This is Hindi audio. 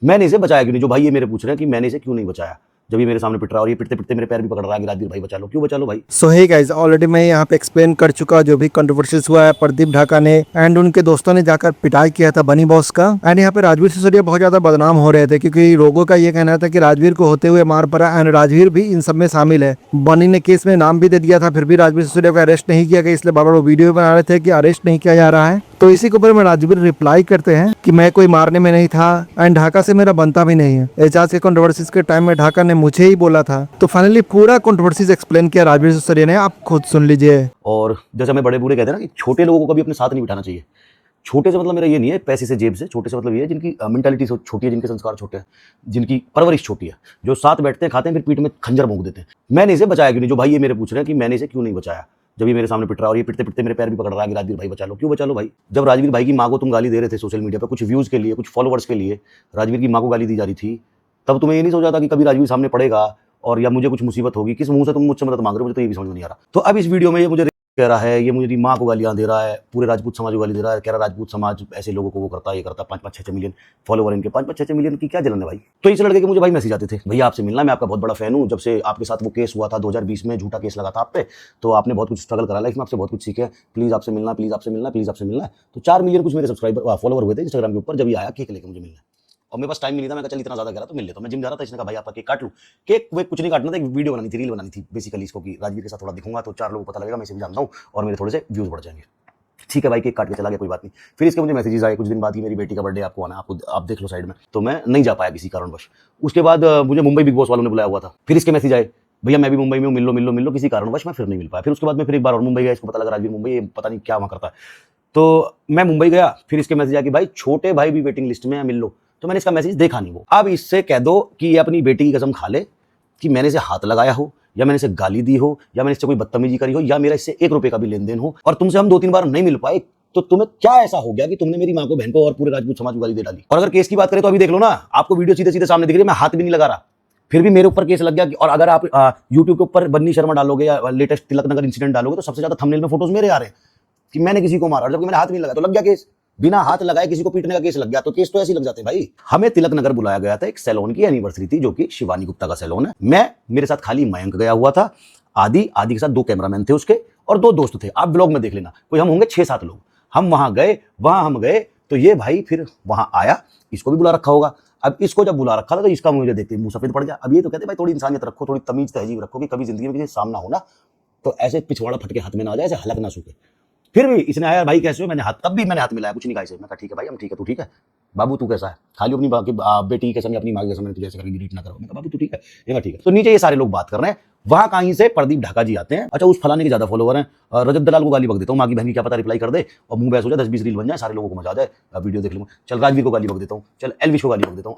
मैंने इसे बचाया क्यों नहीं? जो भाई ये मेरे पूछ रहे हैं कि मैंने इसे क्यों नहीं बचाया, जब ये मेरे सामने पिट रहा है और ये पिटते पिटते मेरे पैर भी पकड़ रहा है कि राजवीर भाई बचा लो। क्यों बचा लो भाई? सो हे गाइस, ऑलरेडी मैं यहाँ पे एक्सप्लेन कर चुका जो भी कंट्रोवर्सीज हुआ है प्रदीप ढाका ने एंड उनके दोस्तों ने जाकर पिटाई किया था बनी बॉस का। एंड यहाँ पे राजवीर सिसोदिया बहुत ज्यादा बदनाम हो रहे थे क्योंकि लोगों का ये कहना था कि राजवीर को होते हुए मार पड़ा एंड राजवीर भी इन सब में शामिल है। बनी ने केस में नाम भी दे दिया था, फिर भी राजवीर सिसोदिया को अरेस्ट नहीं किया गया, इसलिए बार बार वीडियो बना रहे थे कि अरेस्ट नहीं किया जा रहा है। तो इसी के ऊपर में राजवीर रिप्लाई करते हैं कि मैं कोई मारने में नहीं था एंड ढाका से मेरा बनता भी नहीं है। एजाज के कंट्रोवर्सीज के टाइम में ढाका ने मुझे ही बोला था। तो फाइनली पूरा कंट्रोवर्सीज एक्सप्लेन किया राजवीर सिसोदिया ने, आप खुद सुन लीजिए। और जैसे हमें बड़े बूढ़े कहते हैं ना कि छोटे लोगों को कभी अपने साथ नहीं बिठाना चाहिए। छोटे से मतलब मेरा ये नहीं है पैसे से जेब से, छोटे से मतलब ये है जिनकी मेंटालिटी छोटी है, जिनके संस्कार छोटे हैं, जिनकी परवरिश छोटी है, जो साथ बैठते हैं खाते हैं फिर पीठ में खंजर भोंक देते हैं। मैंने इसे बचाया क्यों नहीं? जो भाई ये मेरे पूछ रहे हैं कि मैंने इसे क्यों नहीं बचाया, जब ये मेरे सामने पिट रहा है और ये पिटते पिटते मेरे पैर भी पकड़ रहा है कि राजवीर भाई बचा लो। क्यों बचा लो भाई? जब राजवीर भाई की माँ को तुम गाली दे रहे थे सोशल मीडिया पर कुछ व्यूज के लिए, कुछ फॉलोअर्स के लिए, राजवीर की माँ को गाली दी जा रही थी, तब तुम्हें ये नहीं सोचा था कि कभी राजवीर सामने पड़ेगा और या मुझे कुछ मुसीबत होगी? किस मुंह से तुम मुझसे मदद मांग रहे हो? मुझे तो ये भी समझ में नहीं आ रहा। तो अब इस वीडियो में ये मुझे कह रहा है, ये मुझे माँ को गालियां दे रहा है, पूरे राजपूत समाज को गाली दे रहा है, कह रहा है राजपूत समाज ऐसे लोगों को वो करता है, ये करता है। 5-5-6 मिलियन फॉलोवर इनके, 5-5-6 मिलियन की क्या जलन है भाई? तो इस लड़के के मुझे भाई मैसेज आते थे, भैया आपसे मिलना, मैं आपका बहुत बड़ा फैन हूँ, जब से आपके साथ वो केस हुआ था 2020 में, झूठा केस लगा था आप पे, तो आपने बहुत कुछ स्ट्रगल करा लाइफ में, आपसे बहुत कुछ सीखे, प्लीज आपसे मिलना, प्लीज आपसे मिलना, प्लीज आपसे मिलना। तो 4 मिलियन कुछ मेरे सब्सक्राइबर फॉलोवर हुए थे इंस्टाग्राम के ऊपर जब ये आया केक लेके मुझे मिलना, और मेरे पास टाइम नहीं था। मैं कहा चल इतना ज्यादा कह रहा तो मिल लेता हूं। मैं जिम जा रहा था, इसने कहा भाई आपका केक काट लूं। केक वे कुछ नहीं काटना था, एक वीडियो बनानी थी, रील बनानी थी बेसिकली इसको, कि राजवीर के साथ थोड़ा दिखूंगा तो 4 लोगों को पता लगेगा मैं इसे भी जानता हूं और मेरे थोड़े से व्यूज बढ़ जाएंगे। ठीक है भाई, केक काट के चला गया, कोई बात नहीं। फिर इसके मुझे मैसेजेस आए कुछ दिन बाद कि मेरी बेटी का बर्थडे आपको आना, आपको आप देख लो साइड में। तो मैं नहीं जा पाया किसी कारणवश। उसके बाद मुझे मुंबई बिग बॉस वालों ने बुलाया हुआ था, फिर इसके मैसेज आए, भैया मैं भी मुंबई में हूं, मिल लो, किसी कारणवश मैं फिर नहीं मिल पाया। फिर उसके बाद मैं फिर एक बार और मुंबई गया, इसको पता लगा राजवीर मुंबई पता नहीं क्या वहां करता है, तो मैं मुंबई गया। फिर इसके मैसेज आया कि भाई छोटे भाई भी वेटिंग लिस्ट में है, मिल लो। तो मैंने इसका मैसेज देखा नहीं। वो अब इससे कह दो कि ये अपनी बेटी की कसम खा ले कि मैंने इसे हाथ लगाया हो, या मैंने इसे गाली दी हो, या मैंने इससे कोई बदतमीजी करी हो, या मेरा इससे 1 रुपए का भी लेन देन हो, और तुमसे हम 2-3 बार नहीं मिल पाए, तो तुम्हें क्या ऐसा हो गया कि तुमने मेरी माँ को, बहन को और पूरे राजपूत समाज को गाली दे डाली? और अगर केस की बात करें तो अभी देख लो ना, आपको वीडियो सीधे सीधे सामने दिख रही है, मैं हाथ भी नहीं लगा रहा, फिर भी मेरे ऊपर केस लग गया। और अगर आप यूट्यूब के ऊपर बन्नी शर्मा डालोगे या लेटेस्ट तिलक नगर इंसिडेंट डालोगे तो सबसे ज्यादा थंबनेल में फोटोज मेरे आ रहे हैं कि मैंने किसी को मारा, जबकि मैंने हाथ नहीं लगाया, तो लग गया केस। बिना हाथ लगाए किसी को पीटने का केस लग गया, तो केस तो ऐसे ही लग जाते हैं भाई। हमें तिलक नगर बुलाया गया था, एक सैलून की एनिवर्सरी थी जो कि शिवानी गुप्ता का सैलून है। मेरे साथ खाली मयंक गया हुआ था, आदि के साथ 2 कैमरामैन थे उसके, और 2 दोस्त थे। आप ब्लॉग में देख लेना, कोई हम होंगे 6-7 लोग। हम वहां गए, तो ये भाई फिर वहां आया, इसको भी बुला रखा होगा। अब इसको जब बुला रखा था तो इसका मुझे देखते मुंह सफेद पड़ गया। अब ये तो कहते भाई थोड़ी इंसानियत रखो, थोड़ी तमीज तहजीब रखो, कि कभी जिंदगी में किसी सामना हो ना तो ऐसे पिछवाड़ा फटके हाथ में ना आ जाए, ऐसे हलक ना सूखे। फिर भी इसने आया, भाई कैसे हो? तब भी मैंने हाथ मिलाया, कुछ नहीं कहा इसे। मैं कहा ठीक है भाई, हम ठीक है, तू ठीक है? बाबू तू कैसा है? खाली अपनी बेटी के समय, अपनी माँ के समय तुझे ऐसे करके डिलीट ना करो। मैं कहा बाबू तू ठीक है? ये ठीक है। तो नीचे ये सारे लोग बात कर रहे हैं, वहां कहीं से प्रदीप ढाका जी आते हैं, अच्छा उस फलाने के ज्यादा फॉलोवर हैं, रजत दलाल को गाली बक देता हूँ, माँ की बहन की क्या पता रिप्लाई कर दे और मुंह बहस हो जाए, 10-20 रील बन जाए, सारे लोगों को मजा आ जाए, वीडियो देख लूंगा। चल राजवीर को गाली बक देता हूँ, चल एलविश को गाली बक देता हूँ।